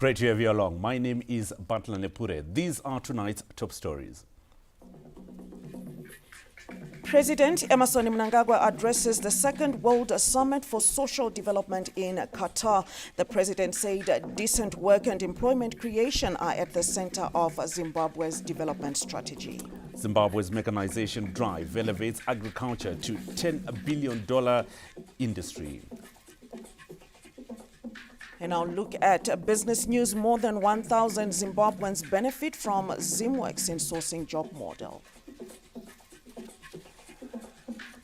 Great to have you along. My name is Butler Nepure. These are tonight's top stories. President Emmerson Mnangagwa addresses the Second World Summit for Social Development in Qatar. The president said decent work and employment creation are at the center of Zimbabwe's development strategy. Zimbabwe's mechanization drive elevates agriculture to $10 billion industry. And now look at business news. More than 1,000 Zimbabweans benefit from Zimworks in-sourcing job model.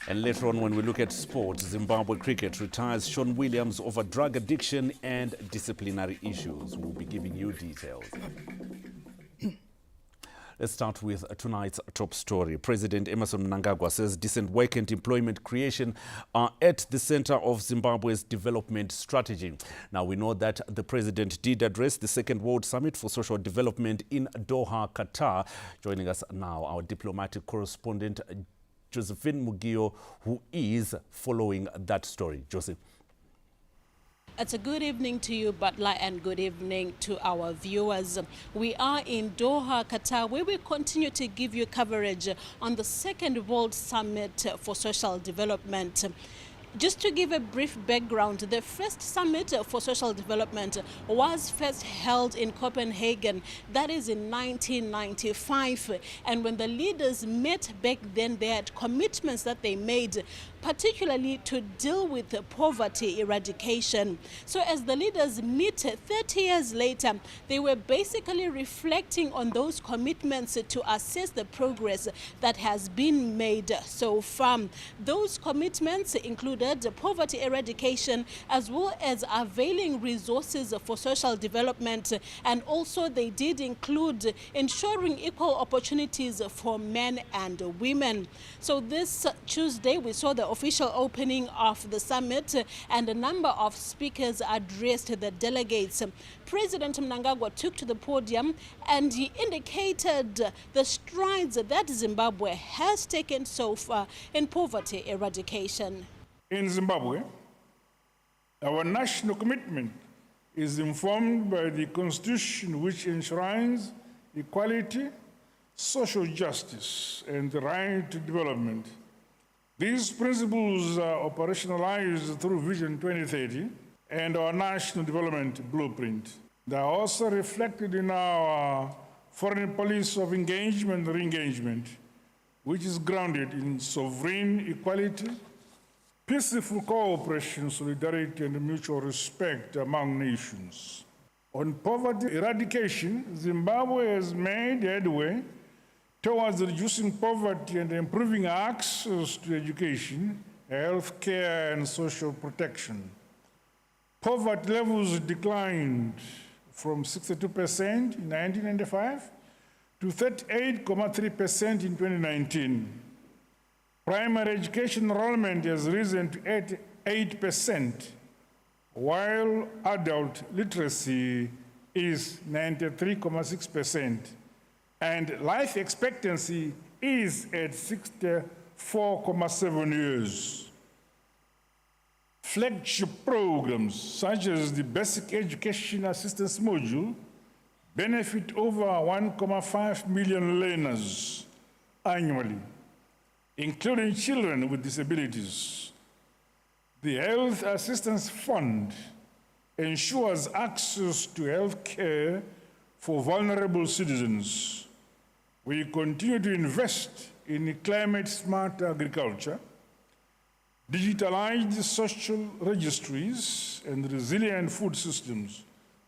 And later on, when we look at sports, Zimbabwe cricket retires Sean Williams over drug addiction and disciplinary issues. We'll be giving you details. Let's start with tonight's top story. President Emmerson Mnangagwa says decent work and employment creation are at the center of Zimbabwe's development strategy. Now, we know that the president did address the Second World Summit for Social Development in Doha, Qatar. Joining us now, our diplomatic correspondent, Josephine Mugio, who is following that story. Joseph. It's a good evening to you, Butler, and good evening to our viewers. We are in Doha, Qatar, where we continue to give you coverage on the Second World Summit for Social Development. Just to give a brief background, the first summit for social development was first held in Copenhagen, that is in 1995. And when the leaders met back then, they had commitments that they made, particularly to deal with poverty eradication. So as the leaders meet 30 years later, they were basically reflecting on those commitments to assess the progress that has been made so far. Those commitments included poverty eradication, as well as availing resources for social development, and also they did include ensuring equal opportunities for men and women. So this Tuesday we saw the official opening of the summit, and a number of speakers addressed the delegates. President Mnangagwa took to the podium and he indicated the strides that Zimbabwe has taken so far in poverty eradication. In Zimbabwe, our national commitment is informed by the Constitution, which enshrines equality, social justice, and the right to development. These principles are operationalized through Vision 2030 and our National Development Blueprint. They are also reflected in our foreign policy of engagement and re-engagement, which is grounded in sovereign equality, peaceful cooperation, solidarity, and mutual respect among nations. On poverty eradication, Zimbabwe has made headway towards reducing poverty and improving access to education, health care, and social protection. Poverty levels declined from 62% in 1995 to 38.3% in 2019. Primary education enrollment has risen to 88%, while adult literacy is 93.6%, and life expectancy is at 64.7 years. Flagship programs such as the Basic Education Assistance Module benefit over 1.5 million learners annually, including children with disabilities. The Health Assistance Fund ensures access to health care for vulnerable citizens. We continue to invest in climate-smart agriculture, digitalized social registries, and resilient food systems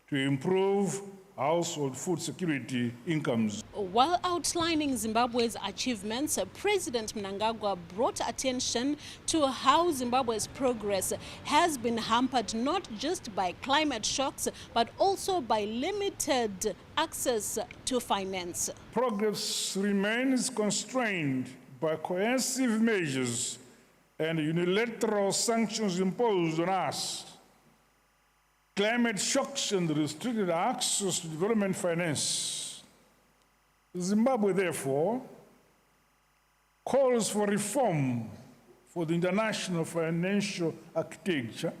to improve household food security incomes. While outlining Zimbabwe's achievements, President Mnangagwa brought attention to how Zimbabwe's progress has been hampered not just by climate shocks, but also by limited access to finance. Progress remains constrained by coercive measures and unilateral sanctions imposed on us. Climate shocks and restricted access to development finance. Zimbabwe, therefore, calls for reform for the international financial architecture,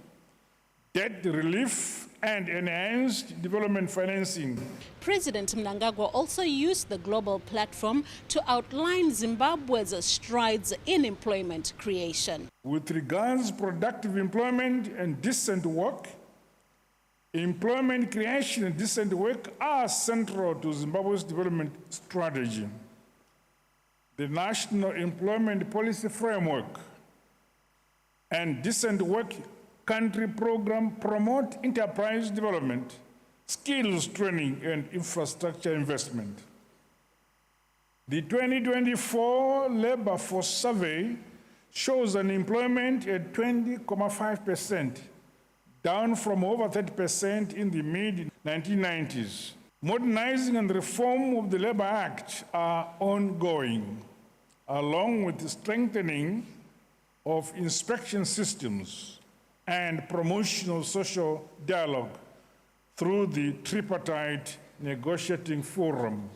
debt relief, and enhanced development financing. President Mnangagwa also used the global platform to outline Zimbabwe's strides in employment creation. With regards to productive employment and decent work, employment creation and decent work are central to Zimbabwe's development strategy. The National Employment Policy Framework and Decent Work Country Program promote enterprise development, skills training, and infrastructure investment. The 2024 Labor Force Survey shows unemployment at 20.5%, down from over 30% in the mid-1990s. Modernizing and reform of the Labor Act are ongoing, along with the strengthening of inspection systems and promotion of social dialogue through the tripartite negotiating forum.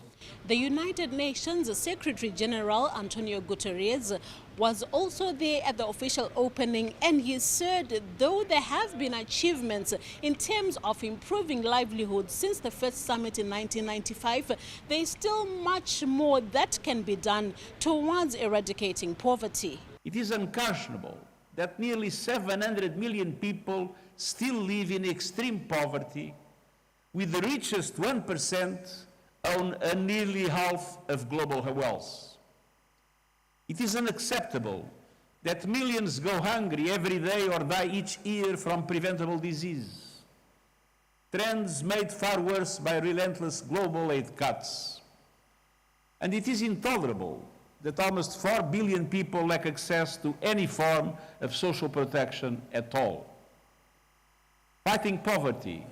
The United Nations Secretary General Antonio Guterres was also there at the official opening, and he said though there have been achievements in terms of improving livelihoods since the first summit in 1995, there is still much more that can be done towards eradicating poverty. It is unconscionable that nearly 700 million people still live in extreme poverty, with the richest 1% own nearly half of global wealth. It is unacceptable that millions go hungry every day or die each year from preventable disease. Trends made far worse by relentless global aid cuts. And it is intolerable that almost 4 billion people lack access to any form of social protection at all. Fighting poverty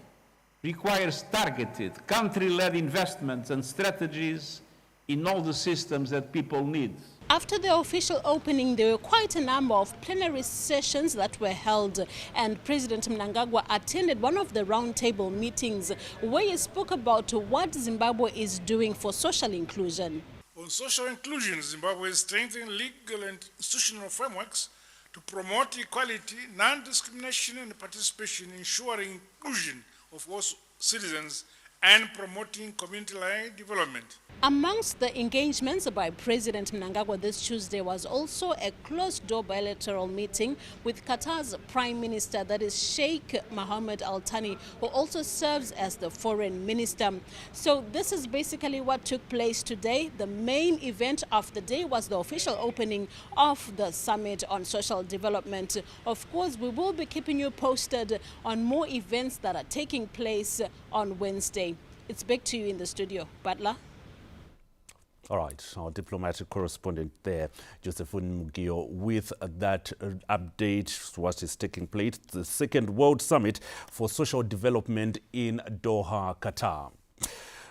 requires targeted, country-led investments and strategies in all the systems that people need. After the official opening, there were quite a number of plenary sessions that were held, and President Mnangagwa attended one of the roundtable meetings where he spoke about what Zimbabwe is doing for social inclusion. On social inclusion, Zimbabwe is strengthening legal and institutional frameworks to promote equality, non-discrimination and participation, ensuring inclusion of all citizens and promoting community-led development. Amongst the engagements by President Mnangagwa this Tuesday was also a closed-door bilateral meeting with Qatar's Prime Minister, that is Sheikh Mohammed Al Thani, who also serves as the Foreign Minister. So this is basically what took place today. The main event of the day was the official opening of the Summit on Social Development. Of course, we will be keeping you posted on more events that are taking place on Wednesday. It's back to you in the studio. Butler. All right, our diplomatic correspondent there, Josephine Mugio, with that update, what is taking place, the Second World Summit for Social Development in Doha, Qatar.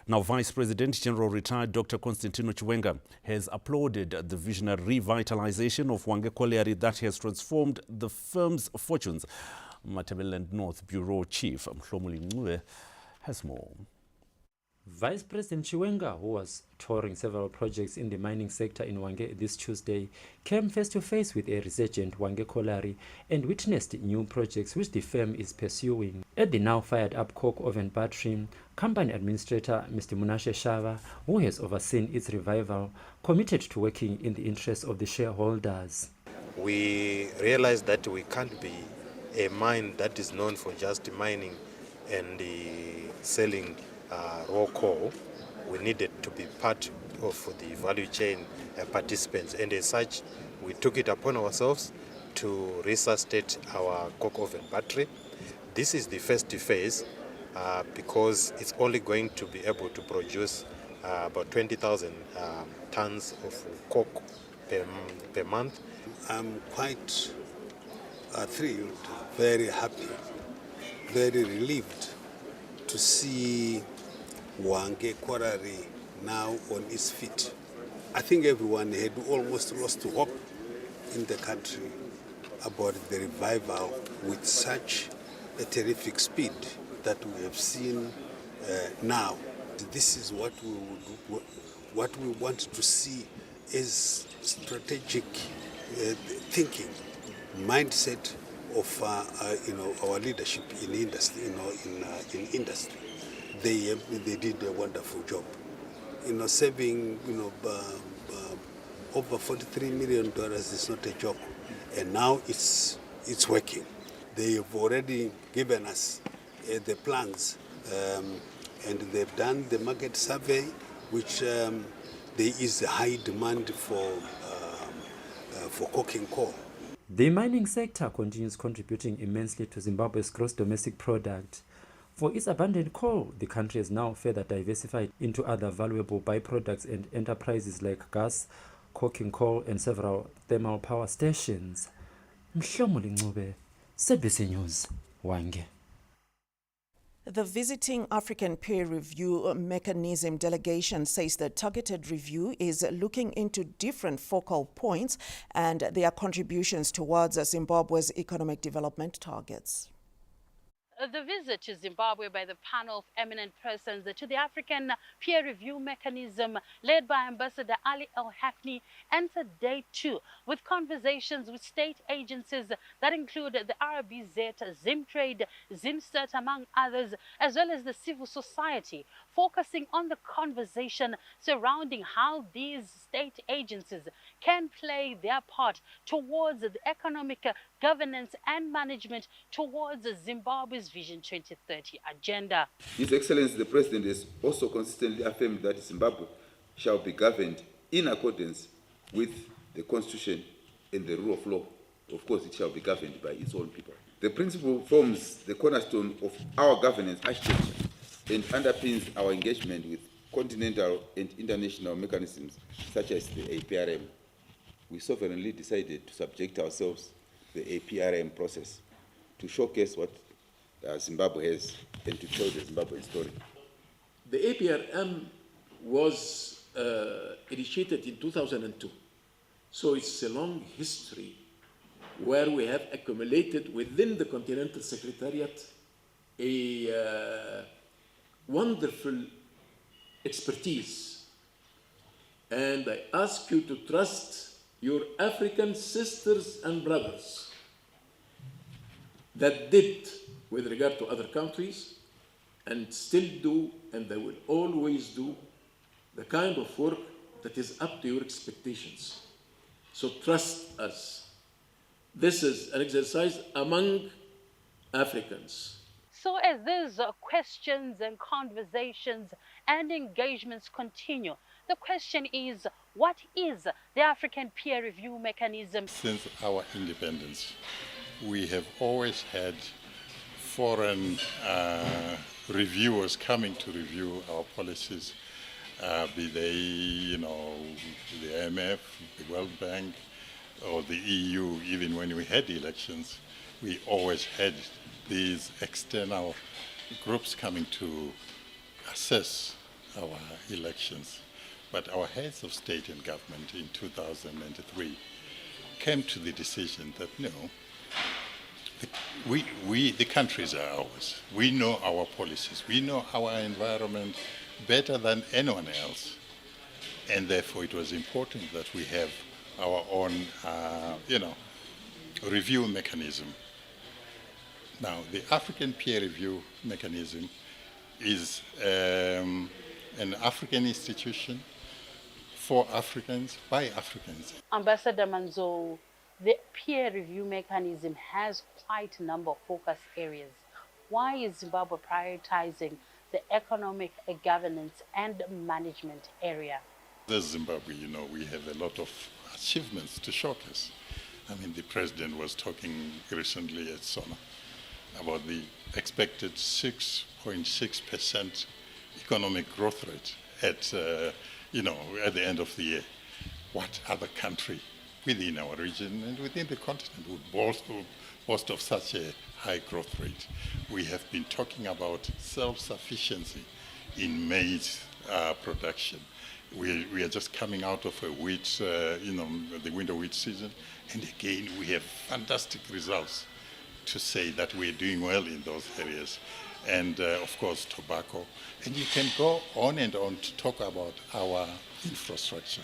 Now, Vice President General retired Dr. Constantino Chiwenga has applauded the visionary revitalization of Hwange Colliery that has transformed the firm's fortunes. Matabeleland North Bureau Chief Mhlomuli Ncube has more. Vice President Chiwenga, who was touring several projects in the mining sector in Hwange this Tuesday, came face to face with a resurgent Hwange Colliery and witnessed new projects which the firm is pursuing. At the now fired up coke oven battery, company administrator Mr. Munashe Shava, who has overseen its revival, committed to working in the interests of the shareholders. We realized that we can't be a mine that is known for just mining and selling raw coal. We needed to be part of the value chain participants, and as such we took it upon ourselves to resuscitate our coke oven battery. This is the first phase because it's only going to be able to produce about 20,000 tons of coke per month. I'm quite thrilled, very happy, very relieved to see Hwange Colliery now on its feet. I think everyone had almost lost hope in the country about the revival with such a terrific speed that we have seen now. This is what we want to see as strategic thinking, mindset of our leadership in industry. In industry, they did a wonderful job. Saving over $43 million is not a joke, and now it's working. They have already given us the plans, and they've done the market survey, which there is a high demand for coking coal. The mining sector continues contributing immensely to Zimbabwe's gross domestic product. For its abundant coal, the country has now further diversified into other valuable byproducts and enterprises like gas, coking coal, and several thermal power stations. Mhlomuli Ncube, SABC News, Hwange. The Visiting African Peer Review Mechanism delegation says the targeted review is looking into different focal points and their contributions towards Zimbabwe's economic development targets. The visit to Zimbabwe by the panel of eminent persons to the African Peer Review Mechanism led by Ambassador Ali El Hackney entered day 2 with conversations with state agencies that include the RBZ, Zimtrade, Zimstat, among others, as well as the civil society, focusing on the conversation surrounding how these state agencies can play their part towards the economic governance and management towards Zimbabwe's Vision 2030 agenda. His Excellency the President has also consistently affirmed that Zimbabwe shall be governed in accordance with the Constitution and the rule of law. Of course, it shall be governed by its own people. The principle forms the cornerstone of our governance architecture and underpins our engagement with continental and international mechanisms such as the APRM. We sovereignly decided to subject ourselves to the APRM process to showcase what Zimbabwe has and to tell the Zimbabwean story. The APRM was initiated in 2002. So it's a long history where we have accumulated within the Continental Secretariat a wonderful expertise. And I ask you to trust your African sisters and brothers that did with regard to other countries and still do, and they will always do, the kind of work that is up to your expectations. So trust us. This is an exercise among Africans. So as these questions and conversations and engagements continue, the question is, what is the African Peer Review Mechanism? Since our independence, we have always had foreign reviewers coming to review our policies, be they, the IMF, the World Bank, or the EU. Even when we had elections, we always had these external groups coming to assess our elections. But our heads of state and government in 2003 came to the decision that no, the countries are ours. We know our policies. We know our environment better than anyone else. And therefore it was important that we have our own, review mechanism. Now, the African Peer Review Mechanism is an African institution for Africans, by Africans. Ambassador Manzo, the peer review mechanism has quite a number of focus areas. Why is Zimbabwe prioritizing the economic governance and management area? As Zimbabwe, we have a lot of achievements to showcase. I mean, the president was talking recently at SONA about the expected 6.6% economic growth rate at the end of the year. What other country within our region and within the continent would boast of such a high growth rate? We have been talking about self-sufficiency in maize production. We are just coming out of a wheat, the winter wheat season, and again we have fantastic results to say that we're doing well in those areas. And of course tobacco. And you can go on and on to talk about our infrastructure.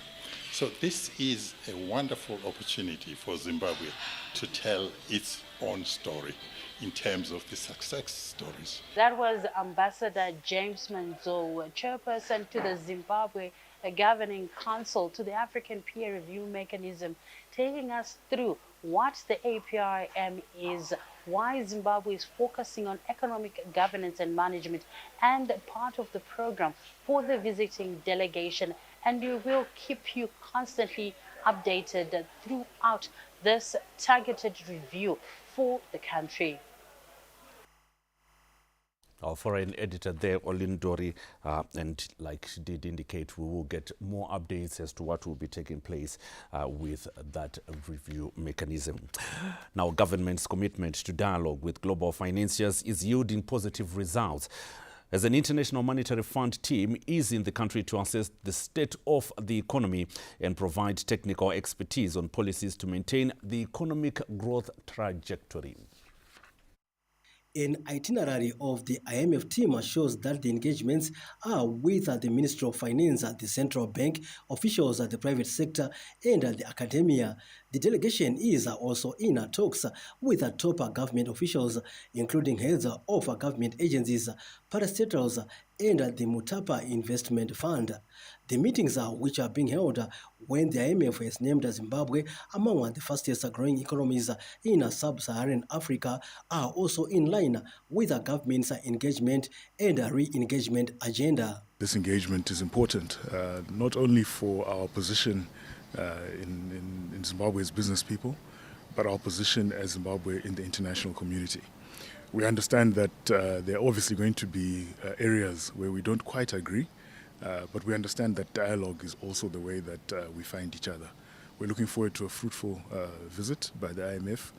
So this is a wonderful opportunity for Zimbabwe to tell its own story in terms of the success stories. That was Ambassador James Manzo, chairperson to the Zimbabwe Governing Council, to the African Peer Review Mechanism, taking us through what the APRM is, why Zimbabwe is focusing on economic governance and management, and part of the program for the visiting delegation. And we will keep you constantly updated throughout this targeted review for the country. Our foreign editor there, Olindori, and like she did indicate, we will get more updates as to what will be taking place with that review mechanism. Now, government's commitment to dialogue with global financiers is yielding positive results, as an International Monetary Fund team is in the country to assess the state of the economy and provide technical expertise on policies to maintain the economic growth trajectory. An itinerary of the IMF team shows that the engagements are with the Ministry of Finance, the Central Bank, officials, the private sector, and the academia. The delegation is also in talks with top government officials, including heads of government agencies, parastatals, and the Mutapa Investment Fund. The meetings, which are being held when the IMF has named Zimbabwe among the fastest growing economies in sub-Saharan Africa, are also in line with the government's engagement and re-engagement agenda. This engagement is important, not only for our position in Zimbabwe as business people, but our position as Zimbabwe in the international community. We understand that there are obviously going to be areas where we don't quite agree, but we understand that dialogue is also the way that we find each other. We're looking forward to a fruitful visit by the IMF.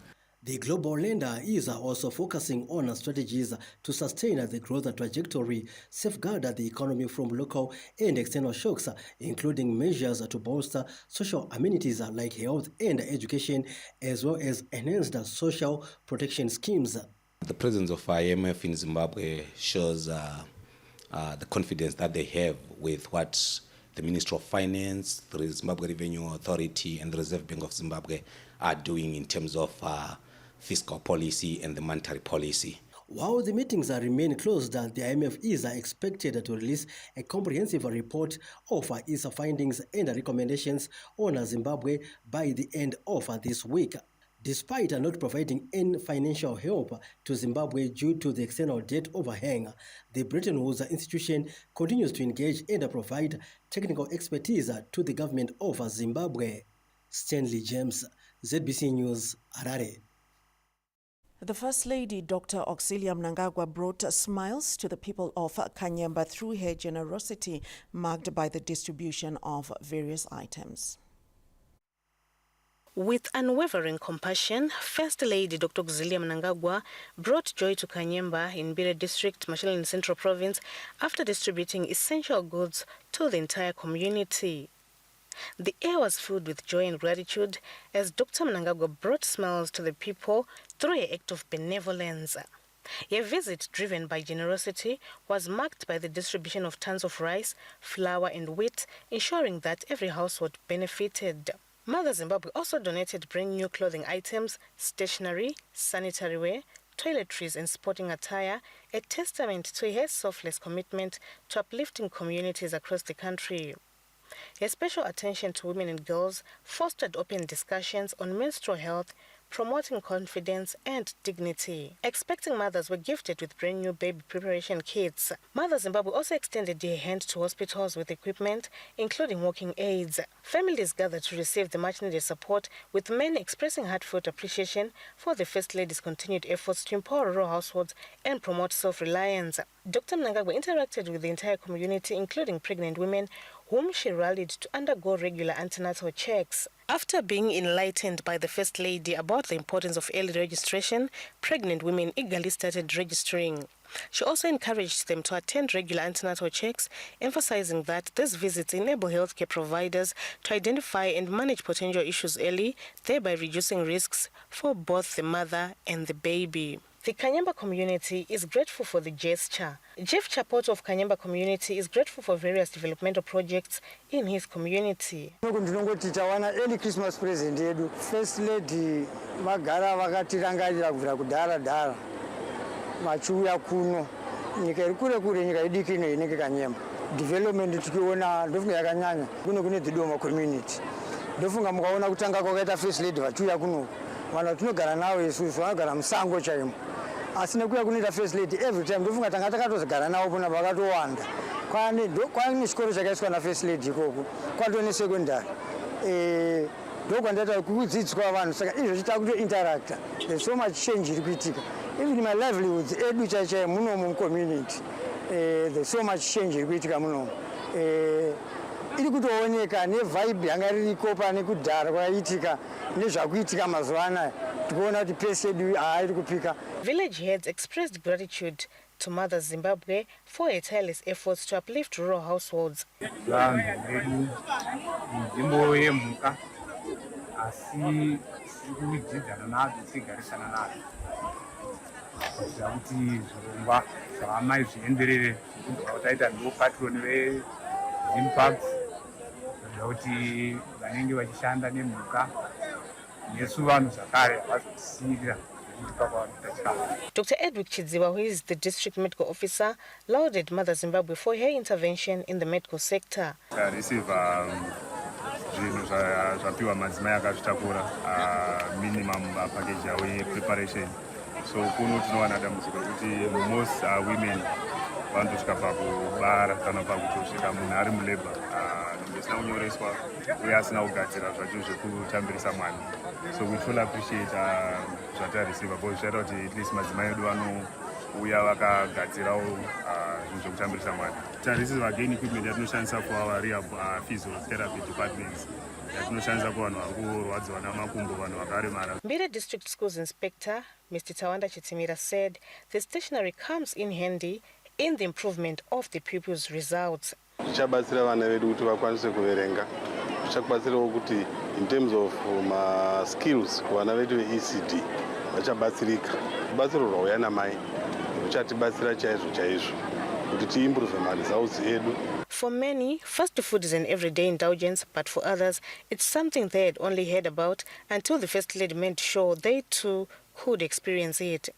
The global lender is also focusing on strategies to sustain the growth trajectory, safeguard the economy from local and external shocks, including measures to bolster social amenities like health and education, as well as enhanced social protection schemes. The presence of IMF in Zimbabwe shows the confidence that they have with what the Ministry of Finance, the Zimbabwe Revenue Authority, and the Reserve Bank of Zimbabwe are doing in terms of fiscal policy and the monetary policy. While the meetings remain closed, the IMF is expected to release a comprehensive report of its findings and recommendations on Zimbabwe by the end of this week. Despite not providing any financial help to Zimbabwe due to the external debt overhang, the Bretton Woods institution continues to engage and provide technical expertise to the government of Zimbabwe. Stanley James, ZBC News, Harare. The First Lady, Dr. Auxilia Mnangagwa, brought smiles to the people of Kanyemba through her generosity, marked by the distribution of various items. With unwavering compassion, First Lady Dr. Auxilia Mnangagwa brought joy to Kanyemba in Bire District, Mashalini Central Province, after distributing essential goods to the entire community. The air was filled with joy and gratitude as Dr. Mnangagwa brought smiles to the people through an act of benevolence. A visit driven by generosity was marked by the distribution of tons of rice, flour and wheat, ensuring that every household benefited. Mother Zimbabwe also donated brand new clothing items, stationery, sanitary wear, toiletries and sporting attire, a testament to her selfless commitment to uplifting communities across the country. Her special attention to women and girls fostered open discussions on menstrual health, promoting confidence and dignity. Expecting mothers were gifted with brand new baby preparation kits. Mother Zimbabwe also extended her hand to hospitals with equipment, including walking aids. Families gathered to receive the much-needed support, with many expressing heartfelt appreciation for the First Lady's continued efforts to empower rural households and promote self-reliance. Dr. Mnangagwa interacted with the entire community, including pregnant women, whom she rallied to undergo regular antenatal checks. After being enlightened by the First Lady about the importance of early registration, pregnant women eagerly started registering. She also encouraged them to attend regular antenatal checks, emphasizing that these visits enable healthcare providers to identify and manage potential issues early, thereby reducing risks for both the mother and the baby. The Kanyemba community is grateful for the gesture. Jeff Chapot of Kanyemba community is grateful for various developmental projects in his community. Early Christmas present yedu First Lady vagara vakatirangarira kubvira kudhara dhara vachiuya kuno nyika iri kure kure nyika idiki ino inenge Kanyemba development tikiona ndofunga yakanyanya kune dzidoma community ndofunga mukaona kutanga kwakaita First Lady vachiuya kuno vanhu tinogara navo isusu vanogara musango chaimo asi nekuya kunoita First Lady every time ndofunga tanga takatozogara navo pona vakatowanda kwane chikoro chakaiswa naFirst Lady ikoko kwato nesekondari ndokwandaita kudzidziswa vanhu saka izvo chita kuto interacta. There's so much change iri kuitika even my livelihoods edu chaichai munomu mucommunity. There's so much change iri kuitika munomu iri kutooneka nevibe yanga ririko pane kudhara kwaitika nezvakuitika mazuva anaya tikuona kuti pace yedu iri kupika. Village heads expressed gratitude to Mother Zimbabwe for her tireless efforts to uplift rural households. Dr. Edwin Chidziwa, who is the district medical officer, lauded Mother Zimbabwe for her intervention in the medical sector. Zvapiwa madzimai akazvitakura minimum package yawe preparation. So kuno tinowana dambudziko kuti most women vanotosvika pakubara kana pakutosvika munhu ari mulabor zvisina kunyoreswa uye asina kugadzira zvacho zvekutambirisa mwana. So we truly appreciate zvatareceiva because zvaita kuti at least madzimai edu anouya vakagadzirawo zvinhu zvekutambirisa mwana. Tareceiva again equipment yatinoshandisa for our rehab physiotherapy departments. Mbira District Schools Inspector Mr. Tawanda Chitimira said the stationery comes in handy in the improvement of the pupils' results. Zvichabatsira vana vedu kuti vakwanise kuverenga. Zvichabatsirawo kuti in terms of skills kuvana vedu veECD vachabatsirika. Rubatsiro rwauya namai ruchatibatsira chaizvo chaizvo kuti tiimprove results edu. For many, fast food is an everyday indulgence, but for others, it's something they had only heard about until the First Lady made sure they too could experience it.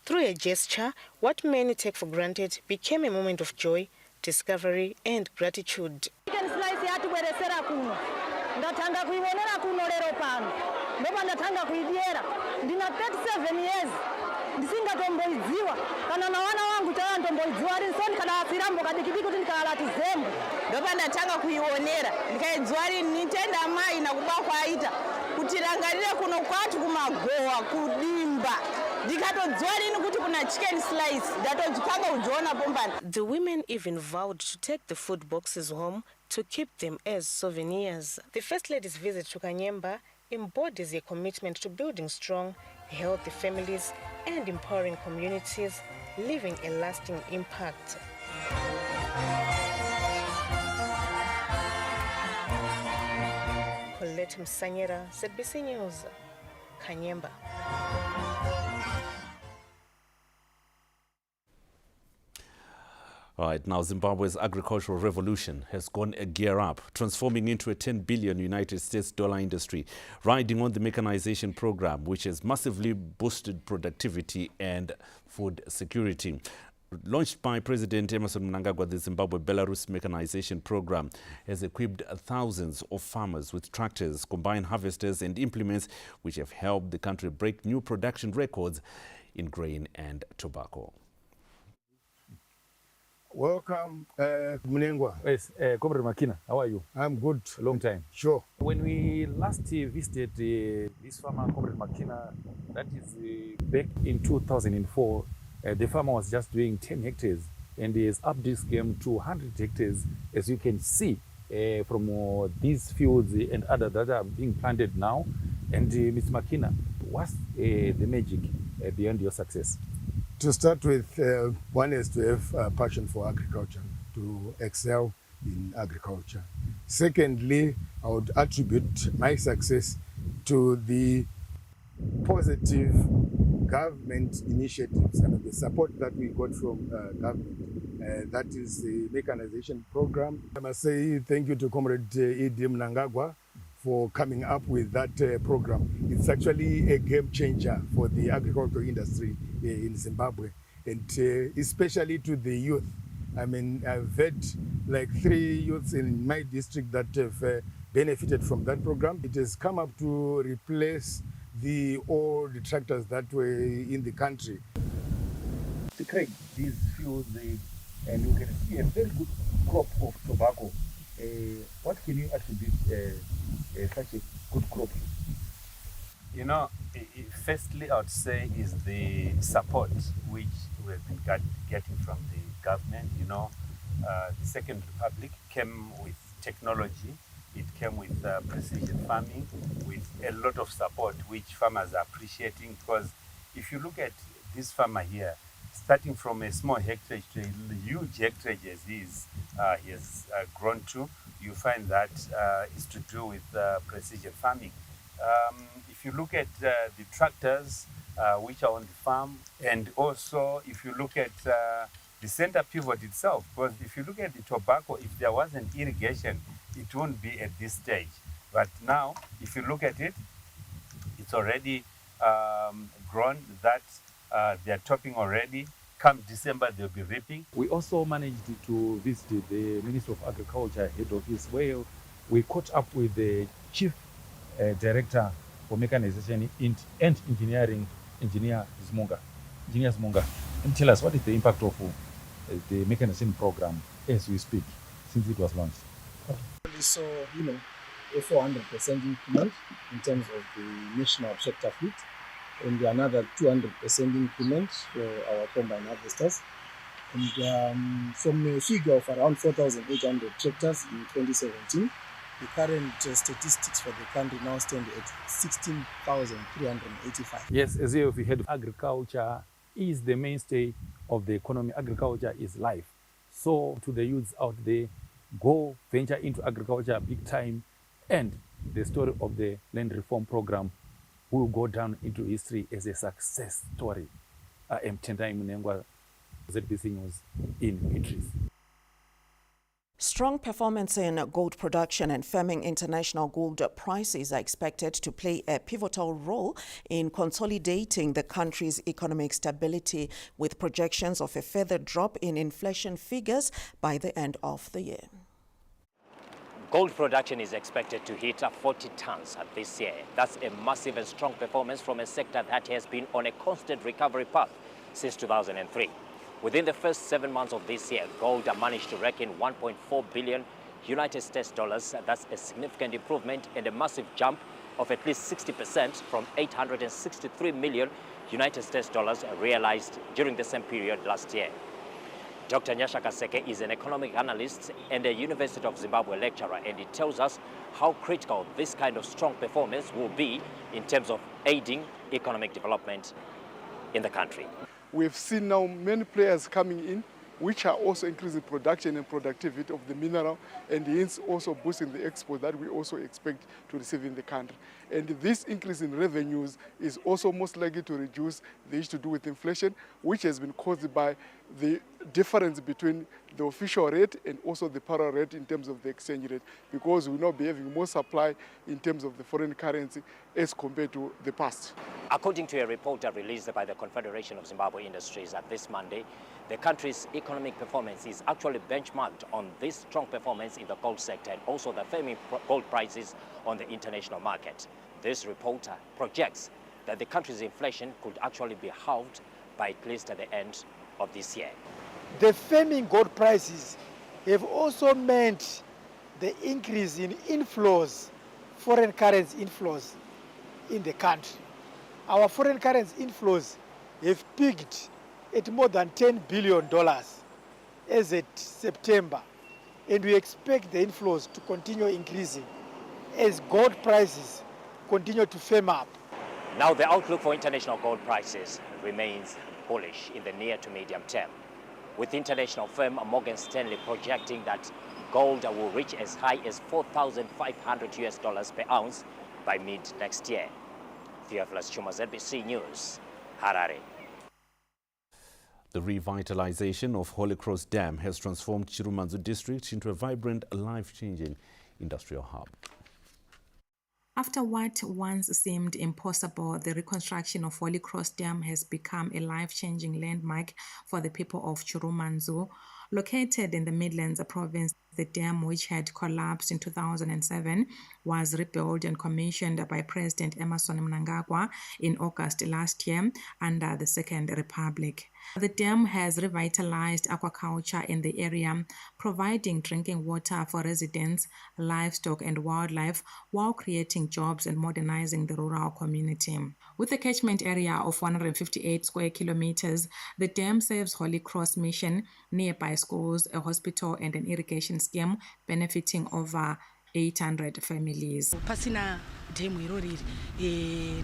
Through a gesture, what many take for granted became a moment of joy, discovery, and gratitude. ndisingatomboidziwa kana nawana wangu chavantomboidziwa rinsoni kana asirambo kadikidiki kuti ndikalati zembo ndopa ndatanga kuionera ndikaidziwa rini nitenda mai nakuba kwaita kuti rangarire kuno kwatu kumagowa kudimba ndikatodziwa rini kuti kuna chicken slice ndatodzipanga kudziona pombani. The women even vowed to take the food boxes home to keep them as souvenirs. The First Lady's visit to Kanyemba embodies a commitment to building strong, healthy families and empowering communities, leaving a lasting impact. Colette Msanyera, ZBC News, Kanyemba. All right, now Zimbabwe's agricultural revolution has gone a gear up, transforming into a $10 billion United States dollar industry, riding on the mechanization program, which has massively boosted productivity and food security. Launched by President Emmerson Mnangagwa, the Zimbabwe-Belarus mechanization program has equipped thousands of farmers with tractors, combine harvesters and implements, which have helped the country break new production records in grain and tobacco. Welcome, Mnangagwa. Yes, Comrade Makina, how are you? I'm good. A long time. Sure. When we last visited this farmer, Comrade Makina, that is back in 2004, the farmer was just doing 10 hectares and he has upped this game to 100 hectares, as you can see from these fields and others that are being planted now. And Mr. Makina, what's the magic behind your success? To start with, one is to have a passion for agriculture, to excel in agriculture. Secondly, I would attribute my success to the positive government initiatives and the support that we got from government. That is the mechanization program. I must say thank you to Comrade Idi Mnangagwa for coming up with that program. It's actually a game changer for the agricultural industry in Zimbabwe, and especially to the youth. I mean, I've had like 3 youths in my district that have benefited from that program. It has come up to replace the old tractors that were in the country. Craig, these fields, and you can see a very good crop of tobacco. What can you attribute such a good crop? You know, firstly, I would say is the support which we have been getting from the government. You know, the Second Republic came with technology. It came with precision farming, with a lot of support, which farmers are appreciating. Because if you look at this farmer here, starting from a small hectare to a huge hectare as he has grown to, you find that is to do with precision farming. If you look at the tractors which are on the farm, and also if you look at the center pivot itself, because if you look at the tobacco, if there wasn't irrigation, it won't be at this stage. But now, if you look at it, it's already grown that they're topping already. Come December, they'll be reaping. We also managed to visit the Ministry of Agriculture head office, where we caught up with the Chief Director for Mechanization and Engineering, Engineer Zmunga. And tell us, what is the impact of the mechanization program as we speak, since it was launched? We saw, a 400% increment in terms of the national tractor fleet, and another 200% increment for our combine harvesters. And from a figure of around 4,800 tractors in 2017, the current statistics for the country now stand at 16,385. Yes, as if we had agriculture is the mainstay of the economy. Agriculture is life. So to the youths out there, go venture into agriculture big time, and the story of the land reform program will go down into history as a success story. I am Tendai Munengwa, ZBC News in Beatrice. Strong performance in gold production and firming international gold prices are expected to play a pivotal role in consolidating the country's economic stability, with projections of a further drop in inflation figures by the end of the year. Gold production is expected to hit 40 tons this year. That's a massive and strong performance from a sector that has been on a constant recovery path since 2003. Within the first 7 months of this year, gold managed to rake in 1.4 billion United States dollars. That's a significant improvement and a massive jump of at least 60% from 863 million United States dollars realized during the same period last year. Dr. Nyasha Kaseke is an economic analyst and a University of Zimbabwe lecturer, and he tells us how critical this kind of strong performance will be in terms of aiding economic development in the country. We've seen now many players coming in, which are also increasing production and productivity of the mineral, and hence also boosting the export that we also expect to receive in the country. And this increase in revenues is also most likely to reduce the issue to do with inflation, which has been caused by the difference between the official rate and also the parallel rate in terms of the exchange rate, because we will now be having more supply in terms of the foreign currency as compared to the past. According to a report released by the Confederation of Zimbabwe Industries this Monday, the country's economic performance is actually benchmarked on this strong performance in the gold sector and also the firming gold prices on the international market. This report projects that the country's inflation could actually be halved by at least at the end of this year. The firming gold prices have also meant the increase in inflows, foreign currency inflows in the country. Our foreign currency inflows have peaked at more than $10 billion as at September, and we expect the inflows to continue increasing as gold prices continue to firm up. Now the outlook for international gold prices remains bullish in the near to medium term, with international firm Morgan Stanley projecting that gold will reach as high as $4,500 per ounce by mid next year. Theophilus Chuma, ZBC News, Harare. The revitalization of Holy Cross Dam has transformed Chirumanzu district into a vibrant, life-changing industrial hub. After what once seemed impossible, the reconstruction of Holy Cross Dam has become a life-changing landmark for the people of Chirumanzu. Located in the Midlands province, the dam, which had collapsed in 2007, was rebuilt and commissioned by President Emmerson Mnangagwa in August last year under the Second Republic. The dam has revitalized aquaculture in the area, providing drinking water for residents, livestock and wildlife, while creating jobs and modernizing the rural community. With a catchment area of 158 square kilometers, the dam serves Holy Cross Mission, nearby schools, a hospital and an irrigation scheme benefiting over 800 families. Pasina demu irori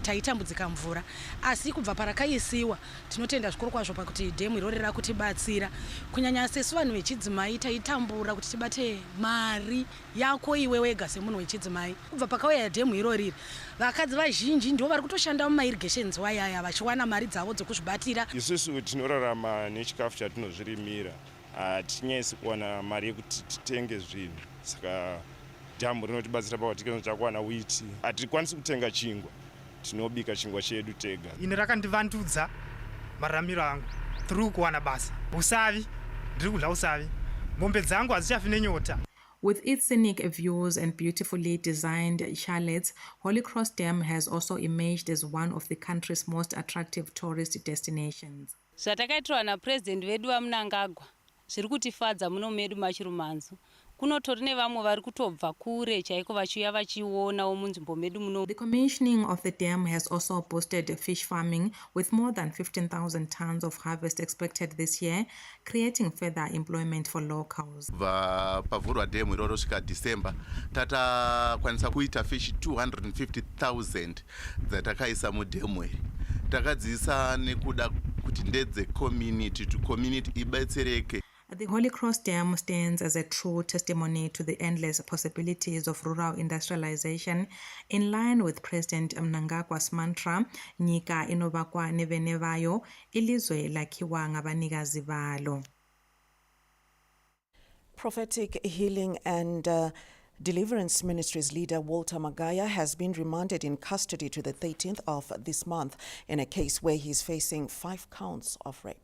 taitambudzika mvura asi kubva parakaisiwa tinotenda zvikuru kwazvo pakuti demu irori rakutibatsira kunyanya sesu vanhu vechidzimai taitambura kuti tibate mari yako iwe wega semunhu wechidzimai. Kubva pakauya demu irori vakadzi vazhinji ndivo vari kutoshanda mumairrigations wayaya vachiwana mari dzavo dzokuzvibatira. Isusu tinorarama nechikafu chatinozvirimira, hatinyasi kuwana mari yekuti titenge zvinhu, saka dhamu rinotibatsira pakuti tikawana witi. Hatikwanisi kutenga chingwa, tinobika chingwa chedu tega. Ini rakandivandudza mararamiro angu through kuwana basa. Usavi ndiri kudla usavi, mombe dzangu hadzichafi nenyota. With its scenic views and beautifully designed chalets, Holy Cross Dam has also emerged as one of the country's most attractive tourist destinations. Zvatakaitirwa naPresident vedu vaMnangagwa zviri kutifadza muno medu maChirumanzu. Kunotori nevamwe vari kutobva kure chaiko vachiuya vachionawo munzvimbo medu muno. The commissioning of the dam has also boosted fish farming, with more than 15,000 tons of harvest expected this year, creating further employment for locals. Pavhurwa dam iroro svika December tatakwanisa kuita fish 250,000 dzatakaisa mudhamu iri. Takadziisa nekuda kuti ndedze community to community ibetsereke. The Holy Cross Dam stands as a true testimony to the endless possibilities of rural industrialization, in line with President Mnangagwa's mantra, Nyika inovakwa nevene vayo, ilizwe lakhiwa ngabanikazi balo. Prophetic Healing and Deliverance Ministries leader Walter Magaya has been remanded in custody to the 13th of this month in a case where he is facing 5 counts of rape.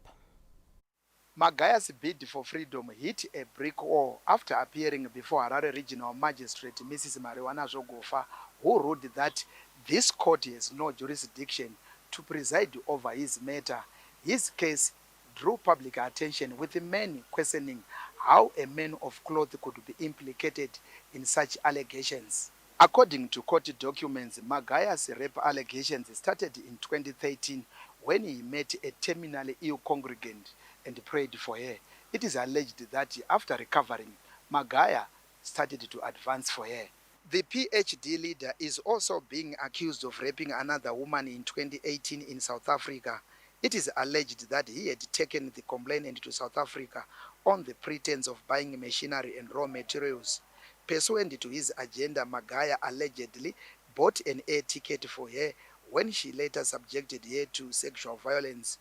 Magaya's bid for freedom hit a brick wall after appearing before Harare Regional Magistrate Mrs. Marijuana Zogofa, who ruled that this court has no jurisdiction to preside over his matter. His case drew public attention, with many questioning how a man of cloth could be implicated in such allegations. According to court documents, Magaya's rape allegations started in 2013 when he met a terminally ill congregant and prayed for her. It is alleged that after recovering, Magaya started to advance for her. The PhD leader is also being accused of raping another woman in 2018 in South Africa. It is alleged that he had taken the complainant to South Africa on the pretense of buying machinery and raw materials. Pursuant to his agenda, Magaya allegedly bought an air ticket for her when she later subjected her to sexual violence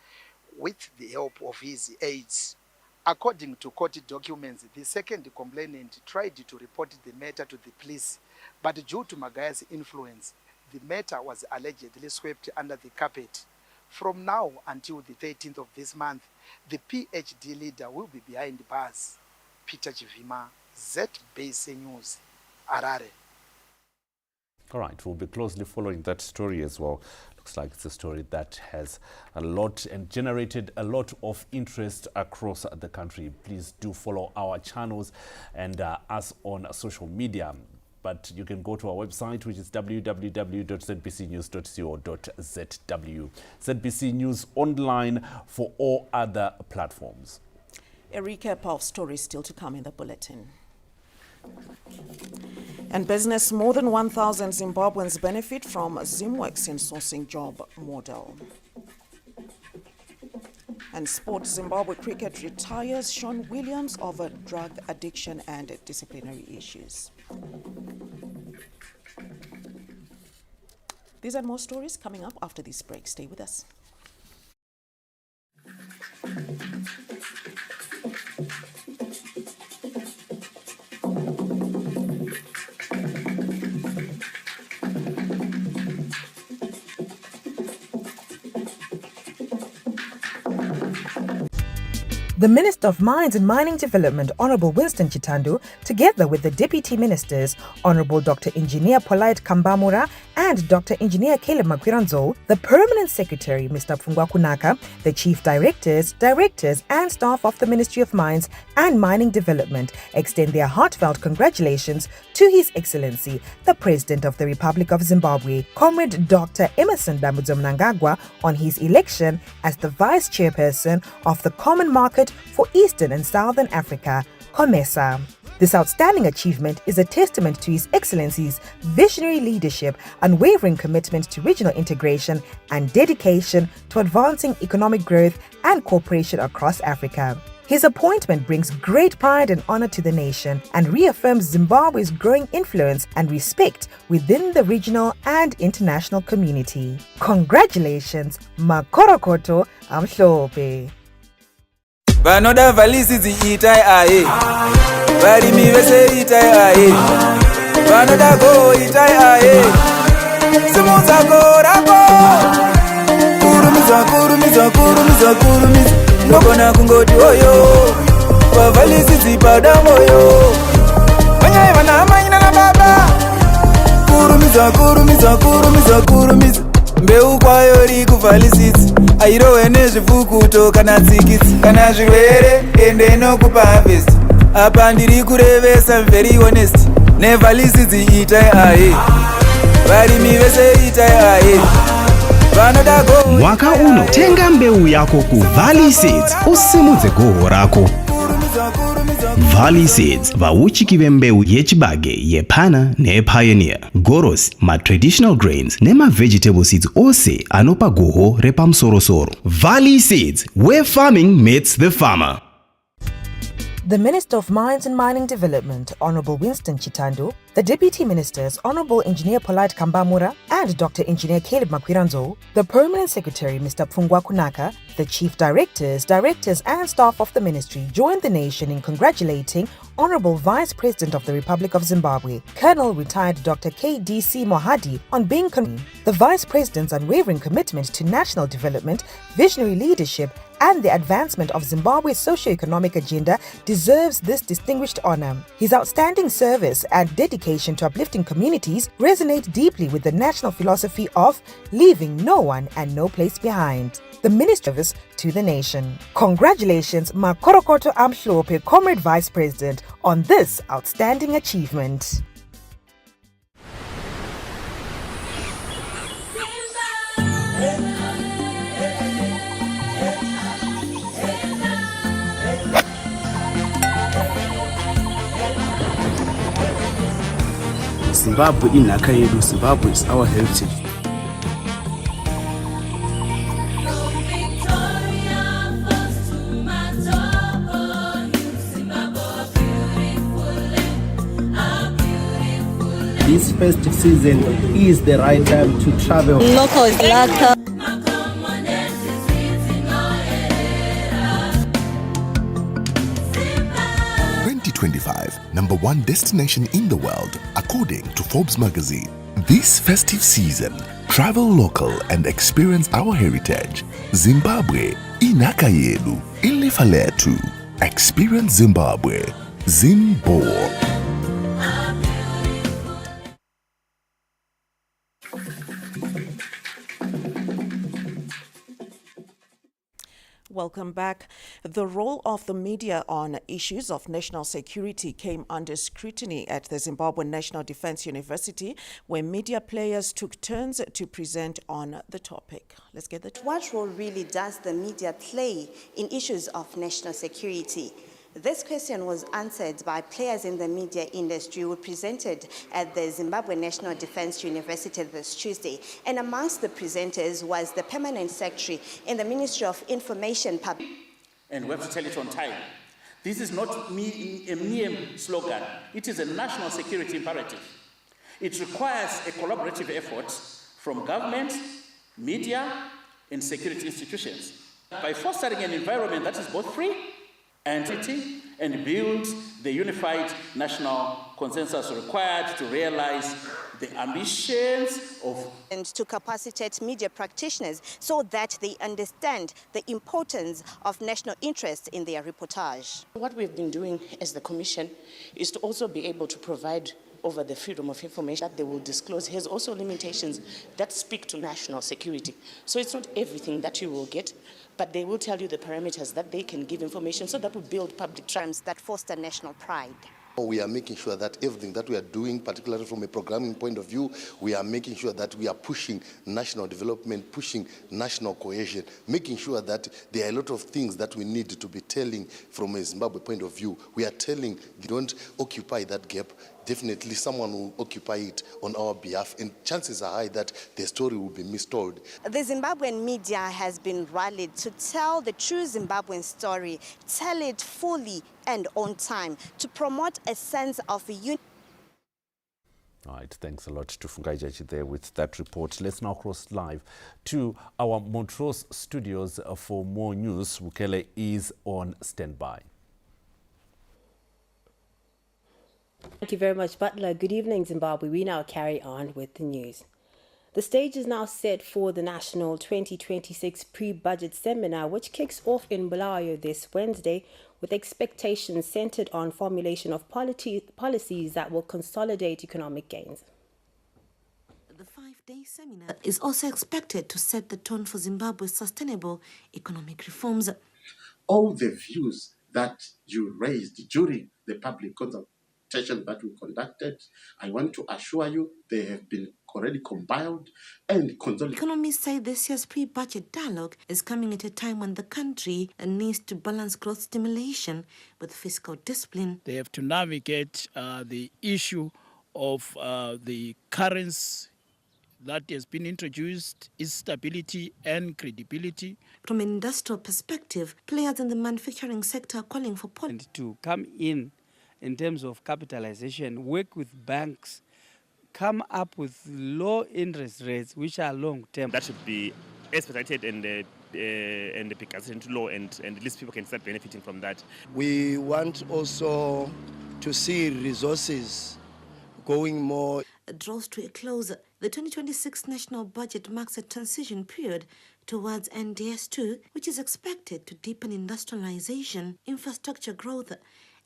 with the help of his aides. According to court documents, the second complainant tried to report the matter to the police, but due to Magaya's influence, the matter was allegedly swept under the carpet. From now until the 13th of this month, the PhD leader will be behind bars. Peter Chivima, ZBC News, Harare. All right, we'll be closely following that story as well. Looks like it's a story that has a lot and generated a lot of interest across the country. Please do follow our channels and us on social media. But you can go to our website, which is www.zbcnews.co.zw. ZBC News Online for all other platforms. A recap of stories still to come in the bulletin. And business, more than 1,000 Zimbabweans benefit from Zimworks in sourcing job model. And sports, Zimbabwe cricket retires Sean Williams over drug addiction and disciplinary issues. These and more stories coming up after this break. Stay with us. The Minister of Mines and Mining Development, Honorable Winston Chitando, together with the Deputy Ministers, Honorable Dr. Engineer Polite Kambamura and Dr. Engineer Caleb Makwiranzo, the Permanent Secretary, Mr. Pfungwa Kunaka, the Chief Directors and staff of the Ministry of Mines and Mining Development extend their heartfelt congratulations to His Excellency, the President of the Republic of Zimbabwe, Comrade Dr. Emmerson Dambudzo Mnangagwa, on his election as the Vice Chairperson of the Common Market for Eastern and Southern Africa, COMESA. This outstanding achievement is a testament to His Excellency's visionary leadership, unwavering commitment to regional integration, and dedication to advancing economic growth and cooperation across Africa. His appointment brings great pride and honor to the nation and reaffirms Zimbabwe's growing influence and respect within the regional and international community. Congratulations, Makorokoto Amhlope. Vanoda valisizi itai aye, varimi vese itai aye, vanoda go itai aye, simuza go rako, kurumiza, nogona kungoti oyo, vavalisizi pada moyo, vanyai vana maina na baba, kurumiza, mbeu kwayo rikuvhalisizi, airowe nezvifukuto kana tsikitsi, kana zvirwere ende nokupa harvest. Apa ndiri kurevesa very honest, nevhalisizi itai aye, varimi vese itai aye. Mwaka uno tenga mbeu yako ku Valley Seeds usimudze goho rako. Valley Seeds vauchiki vembeu yechibage, yepana nepioneer, goros, ma-traditional grains nema-vegetable seeds ose anopa goho repamsorosoro. Valley Seeds, where farming meets the farmer. The Minister of Mines and Mining Development, Honorable Winston Chitando, the Deputy Ministers, Honorable Engineer Polite Kambamura and Dr. Engineer Caleb Makwiranzo, the Permanent Secretary, Mr. Pfungwa Kunaka, the Chief Directors and staff of the Ministry joined the nation in congratulating Honorable Vice President of the Republic of Zimbabwe, Colonel Retired Dr. KDC Mohadi, on being the Vice President's unwavering commitment to national development, visionary leadership, and the advancement of Zimbabwe's socio-economic agenda deserves this distinguished honor. His outstanding service and dedication to uplifting communities resonate deeply with the national philosophy of leaving no one and no place behind. The Ministry of to the nation. Congratulations, Makorokoto Amhlope, Comrade Vice President, on this outstanding achievement. Zimbabwe inhaka yedu. Zimbabwe is our heritage. This festive season is the right time to travel. Local is local. 2025, #1 destination in the world, according to Forbes magazine. This festive season, travel local and experience our heritage. Zimbabwe, inhaka yedu, ilifa letu. Experience Zimbabwe. Zimbo. Welcome back. The role of the media on issues of national security came under scrutiny at the Zimbabwe National Defense University, where media players took turns to present on the topic. Let's get the... What role really does the media play in issues of national security? This question was answered by players in the media industry who presented at the Zimbabwe National Defense University this Tuesday. And amongst the presenters was the Permanent Secretary in the Ministry of Information Public. And we have to tell it on time. This is not a mere slogan. It is a national security imperative. It requires a collaborative effort from government, media, and security institutions. By fostering an environment that is both free and build the unified national consensus required to realize the ambitions of and to capacitate media practitioners so that they understand the importance of national interest in their reportage. What we've been doing as the Commission is to also be able to provide over the freedom of information that they will disclose has also limitations that speak to national security. So it's not everything that you will get, but they will tell you the parameters that they can give information so that will build public trust that foster national pride. We are making sure that everything that we are doing, particularly from a programming point of view, we are making sure that we are pushing national development, pushing national cohesion, making sure that there are a lot of things that we need to be telling from a Zimbabwe point of view. We are telling, don't occupy that gap. Definitely someone will occupy it on our behalf, and chances are high that the story will be mistold. The Zimbabwean media has been rallied to tell the true Zimbabwean story, tell it fully and on time, to promote a sense of unity. All right, thanks a lot to Fungai Jaji there with that report. Let's now cross live to our Montrose studios for more news. Wukele is on standby. Thank you very much, Butler. Good evening, Zimbabwe. We now carry on with the news. The stage is now set for the National 2026 Pre-Budget Seminar, which kicks off in Bulawayo this Wednesday, with expectations centered on formulation of policies that will consolidate economic gains. The 5-day seminar is also expected to set the tone for Zimbabwe's sustainable economic reforms. All the views that you raised during the public consultation that we conducted, I want to assure you they have been already compiled and consolidated. Economists say this year's pre-budget dialogue is coming at a time when the country needs to balance growth stimulation with fiscal discipline. They have to navigate the issue of the currency that has been introduced, its stability and credibility. From an industrial perspective, players in the manufacturing sector are calling for and to come in terms of capitalization, work with banks, come up with low interest rates which are long-term. That should be expedited and become into law, and at least people can start benefiting from that. We want also to see resources going more. Draws to a close. The 2026 national budget marks a transition period towards NDS2, which is expected to deepen industrialization, infrastructure growth,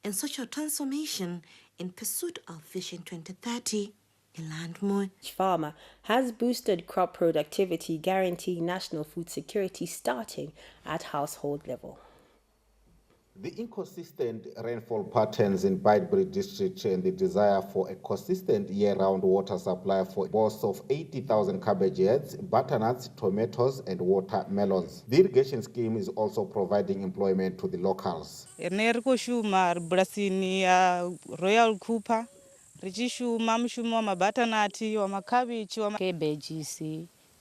and social transformation in pursuit of Vision 2030. Each farmer has boosted crop productivity, guaranteeing national food security starting at household level. The inconsistent rainfall patterns in Beitbridge district and the desire for a consistent year-round water supply for both of 80,000 cabbage heads, butternuts, tomatoes and watermelons. The irrigation scheme is also providing employment to the locals. Royal Cooper, richishuma mushumo mabatanati wa makabichi wa cabbages,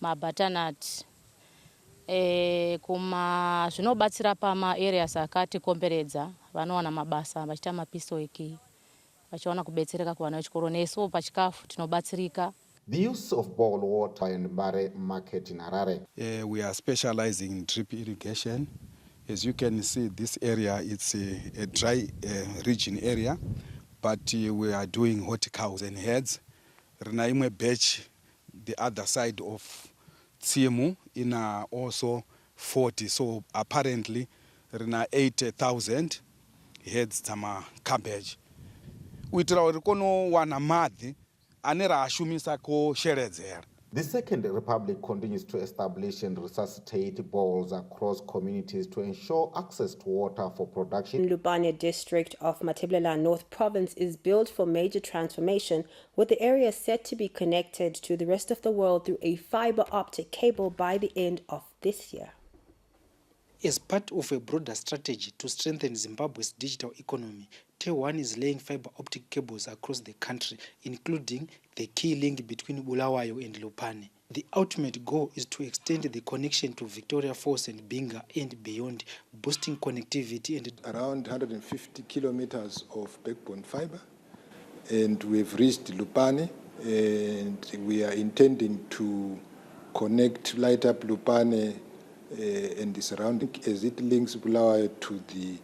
mabatanati. Kuma zvinobatsira pama areas akatikomberedza vanowana mabasa vachita mapiso eki vachiwana kubetsereka kuvana vechikoro nesu pachikafu tinobatsirika. The use of boiled water in Mbare market in Harare. We are specializing in drip irrigation. As you can see, this area it's a dry region area, but we are doing horticulture and heads. Rina imwe batch the other side of Tsiemu in also 40, so apparently rina 80,000 heads tama cabbage. Kuitira kuti kono wana madhi anera ashumisa ko sheredzera. The Second Republic continues to establish and resuscitate bowls across communities to ensure access to water for production. Lubania district of Matabeleland North Province is built for major transformation, with the area set to be connected to the rest of the world through a fiber optic cable by the end of this year. As part of a broader strategy to strengthen Zimbabwe's digital economy, T1 is laying fiber optic cables across the country, including the key link between Bulawayo and Lupane. The ultimate goal is to extend the connection to Victoria Falls and Binga and beyond, boosting connectivity and around 150 kilometers of backbone fiber. And we've reached Lupane, and we are intending to light up Lupane and the surrounding as it links Bulawayo to the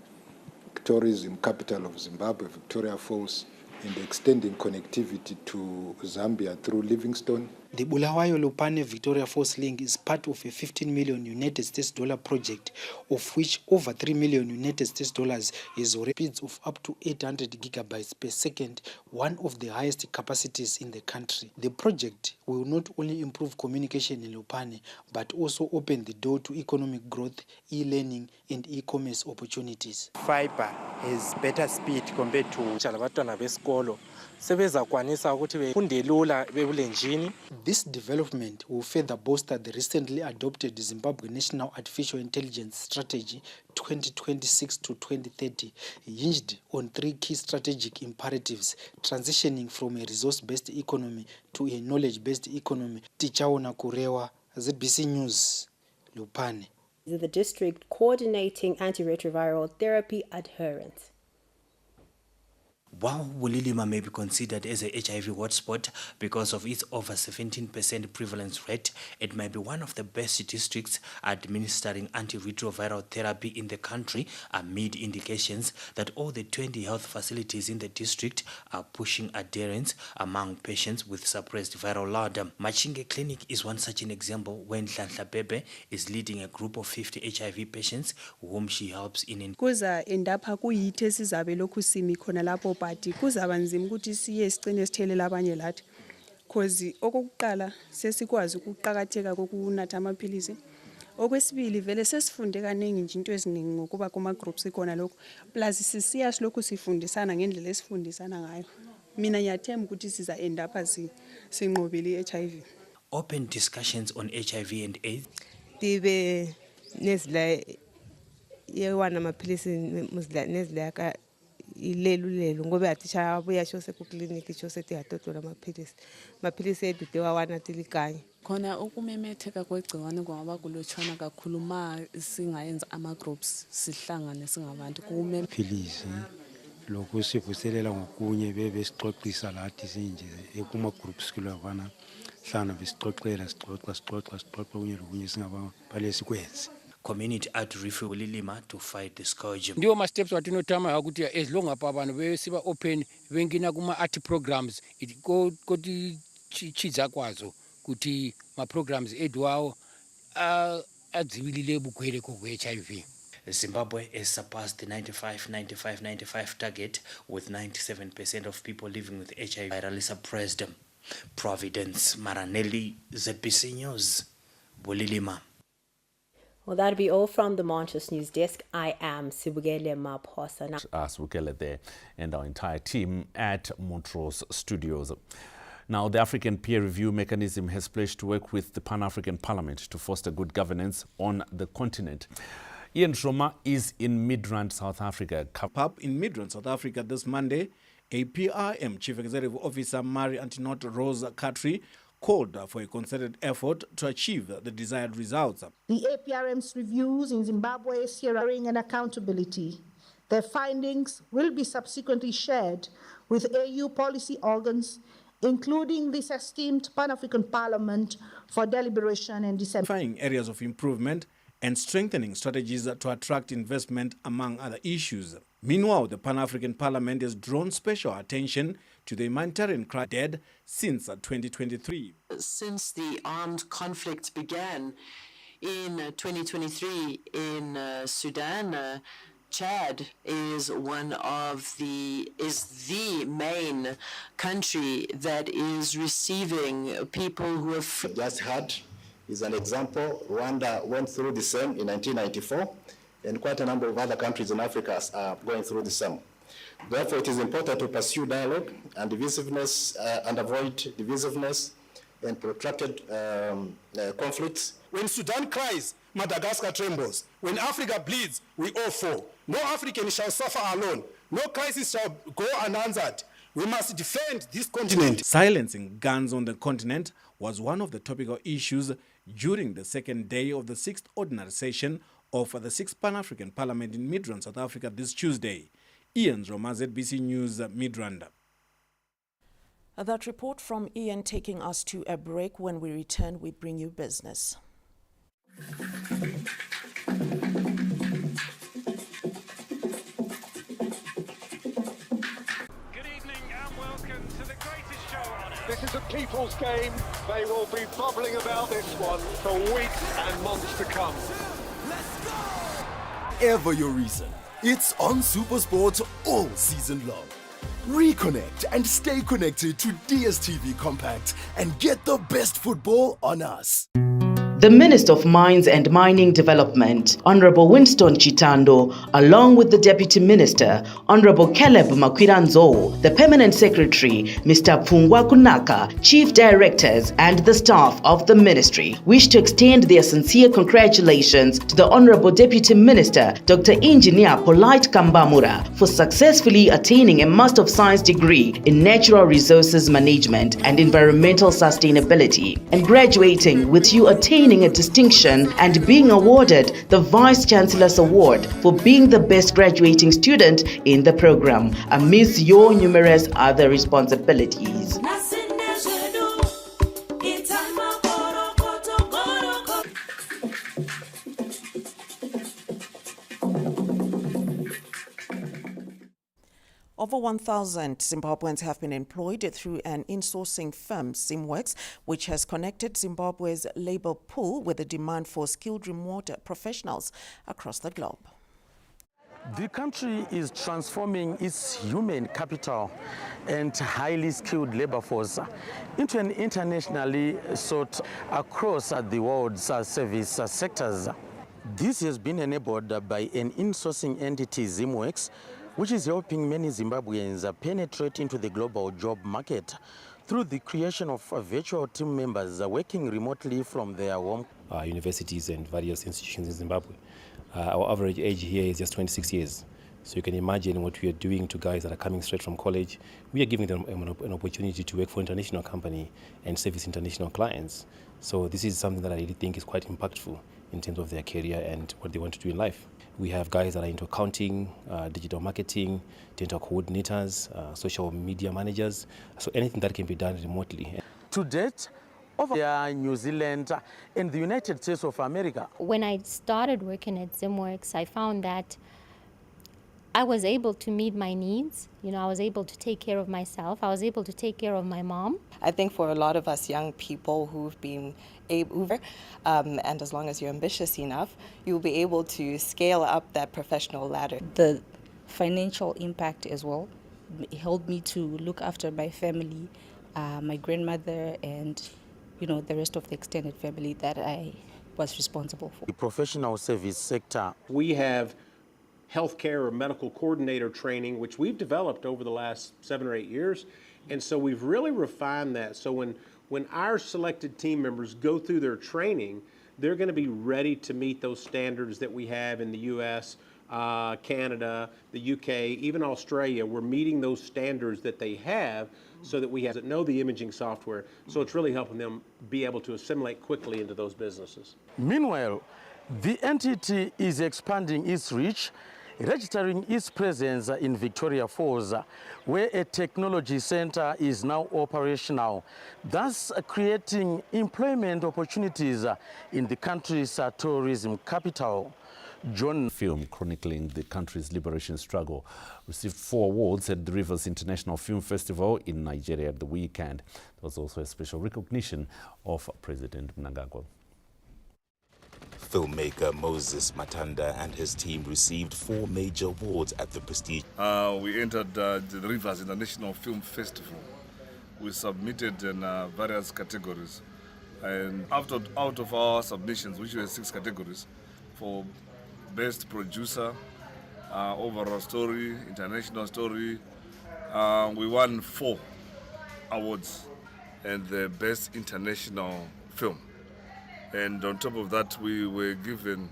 tourism capital of Zimbabwe, Victoria Falls, and extending connectivity to Zambia through Livingstone. The Bulawayo-Lupane Victoria Falls link is part of a 15 million United States dollar project, of which over 3 million United States dollars is already speeds of up to 800 gigabytes per second, one of the highest capacities in the country. The project will not only improve communication in Lupane, but also open the door to economic growth, e-learning, and e-commerce opportunities. Fiber has better speed compared to abantwana besikolo. Sebezakwanisa ukuthi befunde lula bebulenjini. This development will further bolster the recently adopted Zimbabwe National Artificial Intelligence Strategy 2026 to 2030, hinged on 3 key strategic imperatives: transitioning from a resource-based economy to a knowledge-based economy. Tichaona Kurewa, ZBC News, Lupane. The district coordinating antiretroviral therapy adherence. While Bulilima may be considered as a HIV hotspot because of its over 17% prevalence rate, it may be one of the best districts administering antiretroviral therapy in the country amid indications that all the 20 health facilities in the district are pushing adherence among patients with suppressed viral load. Machinge Clinic is one such an example when Nhlanhla Bebe is leading a group of 50 HIV patients whom she helps in. Kuza endapha kuyithi esizabe lokhu simi khona lapho but kuzaba nzima ukuthi siye sicine sithelele abanye lathi because okokuqala sesikwazi ukuqhakatheka kokunatha amaphilisi. Okwesibili vele sesifunde kaningi nje into eziningi ngokuba kuma groups ikhona lokho plus sisiya silokhu sifundisana ngendlela esifundisana ngayo. Mina ngiyathemba ukuthi siza endapha sinqobile iHIV. Open discussions on HIV and AIDS. Tibe nezila yewana amaphilisi nezila ka ilelulelo ngoba athisha abuya shose ku clinic shose tiyatotola maphilisi edude wawana tilikanye khona ukumemetheka kwegciwane ngoba kulotshwana kakhulu ma singayenza ama groups sihlangane singabantu philisi lokho sivuselela ngokunye bebe sixoxisa lathi sinje ekuma groups kulabana hlana besixoxela sixoxa kunye lokunye singaba balesi kwenzi. Community outreach Bulilima to fight the scourge. Ndiwo ma steps watinotama akuti as long apa abantu besiba open bengina kuma art programs koti chidza kwazo kuti ma programs edwawo adzivilile bukwele ko HIV. Zimbabwe has surpassed the 95 target with 97% of people living with HIV virally suppressed. Providence Maranelli, ZBC News, Bulilima. Well, that'll be all from the Montrose News Desk. I am Sibugele Maphosa. Sibugele there and our entire team at Montrose Studios. Now, the African peer review mechanism has pledged to work with the Pan-African Parliament to foster good governance on the continent. Ian Roma is in Midrand, South Africa. Up in Midrand, South Africa this Monday, a PRM Chief Executive Officer Mary Antinot Rose Katri called for a concerted effort to achieve the desired results. The APRM's reviews in Zimbabwe is hearing and accountability. Their findings will be subsequently shared with AU policy organs, including this esteemed Pan-African Parliament, for deliberation and identifying areas of improvement and strengthening strategies to attract investment, among other issues. Meanwhile, the Pan-African Parliament has drawn special attention to the humanitarian crisis dead since 2023. Since the armed conflict began in 2023 in Sudan, Chad is the main country that is receiving people who have just had is an example. Rwanda went through the same in 1994, and quite a number of other countries in Africa are going through the same. Therefore, it is important to pursue dialogue and divisiveness and avoid divisiveness and protracted conflicts. When Sudan cries, Madagascar trembles. When Africa bleeds, we all fall. No African shall suffer alone. No crisis shall go unanswered. We must defend this continent. Silencing guns on the continent was one of the topical issues during the second day of the 6th ordinary session of the 6th Pan-African Parliament in Midrand, South Africa this Tuesday. Ian Roma, ZBC News, Midrand. That report from Ian taking us to a break. When we return, we bring you business. This is a people's game. They will be bubbling about this one for weeks and months to come. Ever your reason, it's on SuperSport all season long. Reconnect and stay connected to DSTV Compact and get the best football on us. The Minister of Mines and Mining Development, Honorable Winston Chitando, along with the Deputy Minister, Honorable Caleb Makwiranzo, the Permanent Secretary, Mr. Pfungwa Kunaka, Chief Directors, and the staff of the Ministry wish to extend their sincere congratulations to the Honorable Deputy Minister, Dr. Engineer Polite Kambamura, for successfully attaining a Master of Science degree in Natural Resources Management and Environmental Sustainability, and graduating with you attaining a distinction and being awarded the Vice Chancellor's Award for being the best graduating student in the program, amidst your numerous other responsibilities. Over 1,000 Zimbabweans have been employed through an insourcing firm, Zimworks, which has connected Zimbabwe's labor pool with the demand for skilled remote professionals across the globe. The country is transforming its human capital and highly skilled labor force into an internationally sought across the world's service sectors. This has been enabled by an insourcing entity, Zimworks, which is helping many Zimbabweans penetrate into the global job market through the creation of virtual team members working remotely from their home. Universities and various institutions in Zimbabwe. Our average age here is just 26 years. So you can imagine what we are doing to guys that are coming straight from college. We are giving them an opportunity to work for international company and service international clients. So this is something that I really think is quite impactful in terms of their career and what they want to do in life. We have guys that are into accounting, digital marketing, dental coordinators, social media managers, so anything that can be done remotely. To date, over New Zealand and the United States of America. When I started working at Zimworks, I found that I was able to meet my needs. You know, I was able to take care of myself. I was able to take care of my mom. I think for a lot of us young people who've been able, and as long as you're ambitious enough, you'll be able to scale up that professional ladder. The financial impact as well helped me to look after my family, my grandmother, and the rest of the extended family that I was responsible for. The professional service sector. We have healthcare or medical coordinator training, which we've developed over the last 7 or 8 years. And so we've really refined that. So when our selected team members go through their training, they're going to be ready to meet those standards that we have in the US, Canada, the UK, even Australia. We're meeting those standards that they have so that we have to know the imaging software. So it's really helping them be able to assimilate quickly into those businesses. Meanwhile, the entity is expanding its reach, registering its presence in Victoria Falls, where a technology center is now operational, thus creating employment opportunities in the country's tourism capital. John film chronicling the country's liberation struggle received 4 awards at the Rivers International Film Festival in Nigeria at the weekend. There was also a special recognition of President Mnangagwa. Filmmaker Moses Matanda and his team received 4 major awards at the prestige. We entered the Rivers International Film Festival. We submitted in various categories, and out of our submissions, which were 6 categories, for best producer, overall story, international story, we won 4 awards, and the best international film. And on top of that, we were given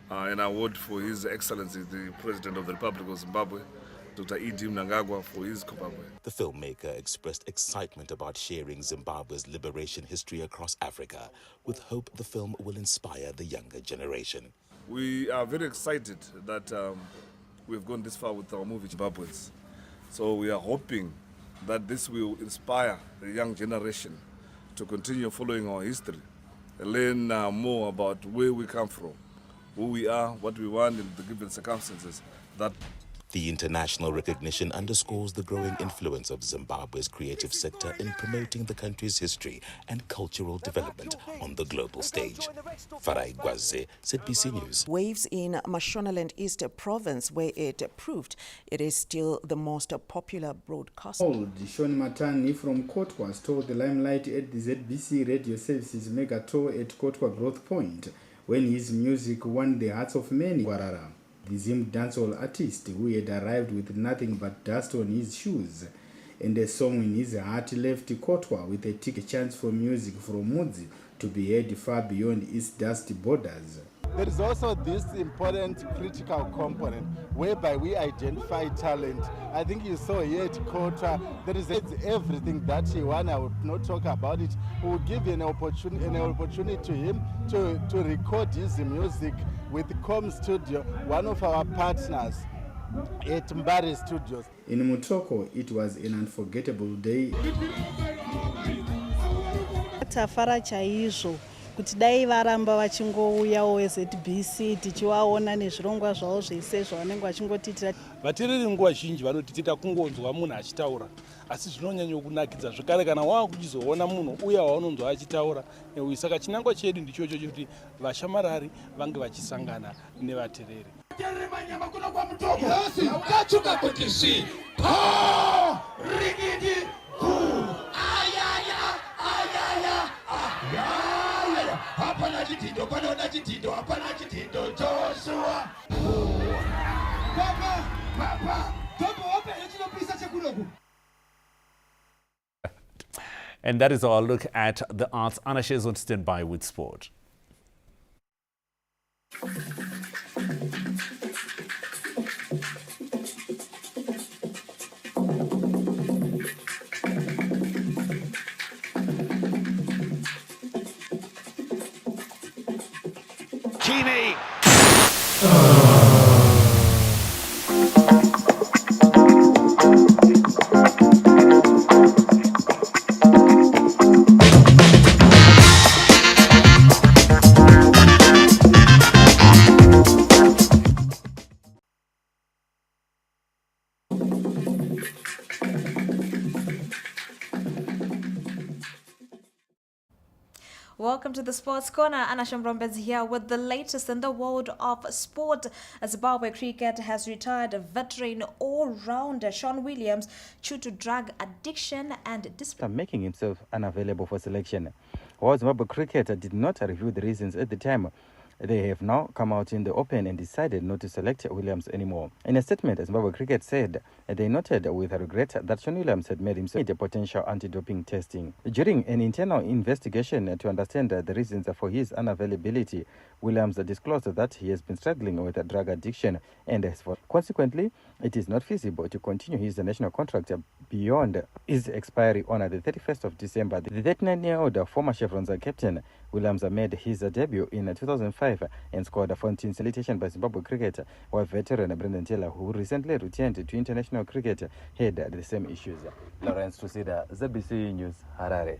an award for His Excellency, the President of the Republic of Zimbabwe, Dr. E.D. Mnangagwa, for his Zimbabwe. The filmmaker expressed excitement about sharing Zimbabwe's liberation history across Africa, with hope the film will inspire the younger generation. We are very excited that we've gone this far with our movie Zimbabweans. So we are hoping that this will inspire the young generation to continue following our history, learn more about where we come from, who we are, what we want in the given circumstances. The international recognition underscores the growing influence of Zimbabwe's creative sector in promoting the country's history and cultural development on the global stage. Farai Gwaze, ZBC News. Waves in Mashonaland East Province, where it proved it is still the most popular broadcast. Sean Matani from Kotwa stole the limelight at the ZBC Radio Services mega tour at Kotwa Growth Point when his music won the hearts of many. Guarara, the Zim dancehall artist who had arrived with nothing but dust on his shoes and a song in his heart, left Kotwa with a ticket chance for music from Mudzi to be heard far beyond its dusty borders. There is also this important critical component whereby we identify talent. I think you saw here at Kotwa, there is everything that he won. I would not talk about it. We will give an opportunity to him to record his music with Com Studio, one of our partners at Mbari Studios. In Mutoko, it was an unforgettable day. Tafara chaizvo kuti dai varamba vachingouyawo ZBC tichivaona nezvirongwa zvavo zvese zvavanenge vachingotitira. Vateereri nguva zhinji vanotitira kungonzwa munhu achitaura, asi zvinonyanya kunakidza zvakare kana wakuchizoona munhu uya waunonzwa achitaura. Saka chinangwa chedu ndichocho kuti vashamarari vange vachisangana nevateereri. And that is our look at the arts. Anna is on standby with sport. Kini. Welcome to the Sports Corner. Anna Shambrombez here with the latest in the world of sport. Zimbabwe cricket has retired veteran all-rounder Sean Williams due to drug addiction and discipline. Making himself unavailable for selection. While Zimbabwe cricket did not reveal the reasons at the time, they have now come out in the open and decided not to select Williams anymore. In a statement, Zimbabwe cricket said they noted with regret that Sean Williams had made himself a potential anti-doping testing. During an internal investigation to understand the reasons for his unavailability, Williams disclosed that he has been struggling with a drug addiction and consequently, it is not feasible to continue his national contract beyond his expiry on the 31st of December. The 39-year-old former Chevrons captain Williams made his debut in 2005 and scored 14 celebrations by Zimbabwe cricket, while veteran Brendan Taylor, who recently returned to international cricket, had the same issues. Lawrence Tusida, ZBC News, Harare.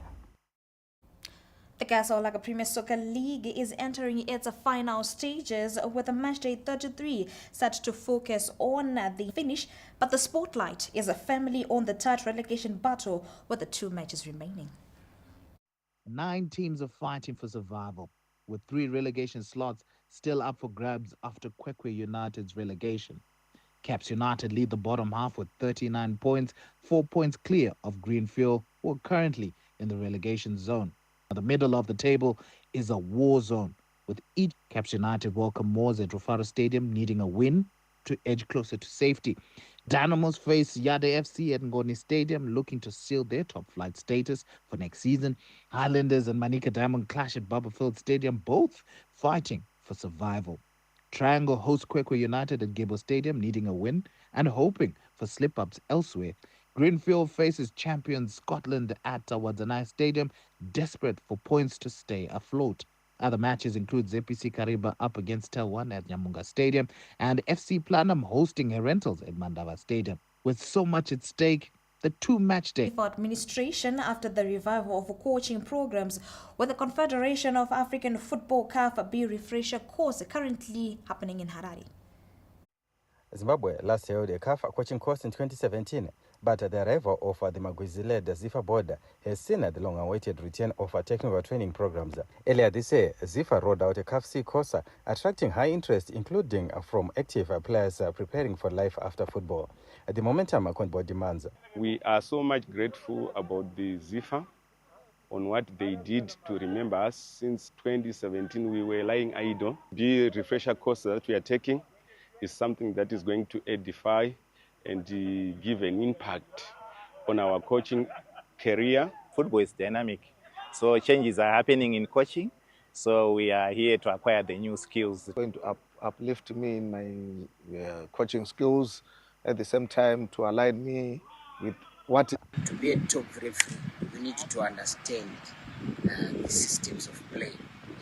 The Gasolaga Premier Soccer League is entering its final stages with a matchday 33 set to focus on the finish, but the spotlight is firmly on the tight relegation battle with the 2 matches remaining. 9 teams are fighting for survival, with 3 relegation slots still up for grabs after Kwekwe United's relegation. Caps United lead the bottom half with 39 points, 4 points clear of Greenfield, who are currently in the relegation zone. The middle of the table is a war zone, with each Caps United welcome Moors at Rufaro Stadium needing a win to edge closer to safety. Dynamos face Yade FC at Ngoni Stadium, looking to seal their top flight status for next season. Highlanders and Manica Diamond clash at Barberfield Stadium, both fighting for survival. Triangle hosts Kwekwe United at Gable Stadium, needing a win and hoping for slip-ups elsewhere. Greenfield faces champions Scotland at Wadzanai Stadium, desperate for points to stay afloat. Other matches include ZPC Kariba up against Tel 1 at Nyamunga Stadium and FC Planum hosting Herentals at Mandava Stadium. With so much at stake, the 2-match day for administration after the revival of coaching programs with the Confederation of African Football CAF B refresher course currently happening in Harare. Zimbabwe last held a CAF coaching course in 2017, but the arrival of the Magwizi-led ZIFA board has seen the long-awaited return of technical training programs. Earlier this year, ZIFA rolled out a CAF C course, attracting high interest, including from active players preparing for life after football. The momentum board demands. We are so much grateful about the ZIFA on what they did to remember us. Since 2017, we were lying idle. The refresher course that we are taking is something that is going to edify and give an impact on our coaching career. Football is dynamic, so changes are happening in coaching. So we are here to acquire the new skills. It's going to uplift me in my coaching skills, at the same time to align me with what... To be a top referee, we need to understand the systems of play.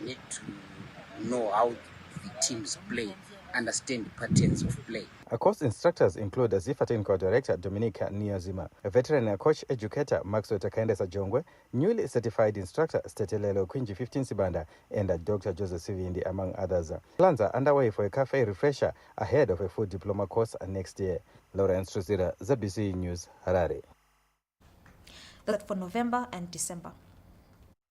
We need to know how the teams play, understand patterns of play. Course instructors include ZIFA Technical Director Dominic Niozima, a veteran coach educator Maxwell Takaenda Sajongwe, newly certified instructor Stetelelo Kwinji 15 Sibanda, and Dr. Joseph Sivindi, among others. Plans are underway for a cafe refresher ahead of a full diploma course next year. Lawrence Truzira, ZBC News, Harare. That for November and December.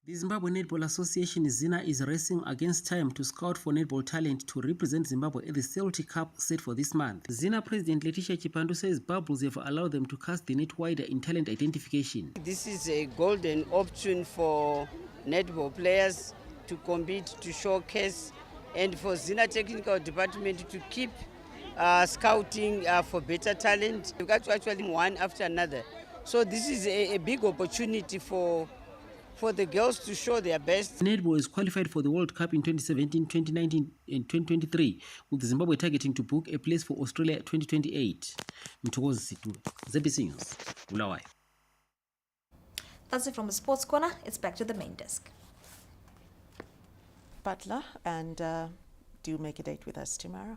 The Zimbabwe Netball Association Zina is racing against time to scout for netball talent to represent Zimbabwe at the Celtic Cup set for this month. Zina President Letitia Chipandu says bubbles have allowed them to cast the net wider in talent identification. This is a golden option for netball players to compete, to showcase, and for Zina Technical Department to keep scouting for better talent. You got to actually one after another. So this is a big opportunity for the girls to show their best. Netball is qualified for the World Cup in 2017, 2019 and 2023, with Zimbabwe targeting to book a place for Australia 2028. Mtokozi Situ, ZBC News, Bulawayo. That's it from the Sports Corner. It's back to the main desk. Butler, and do make a date with us tomorrow.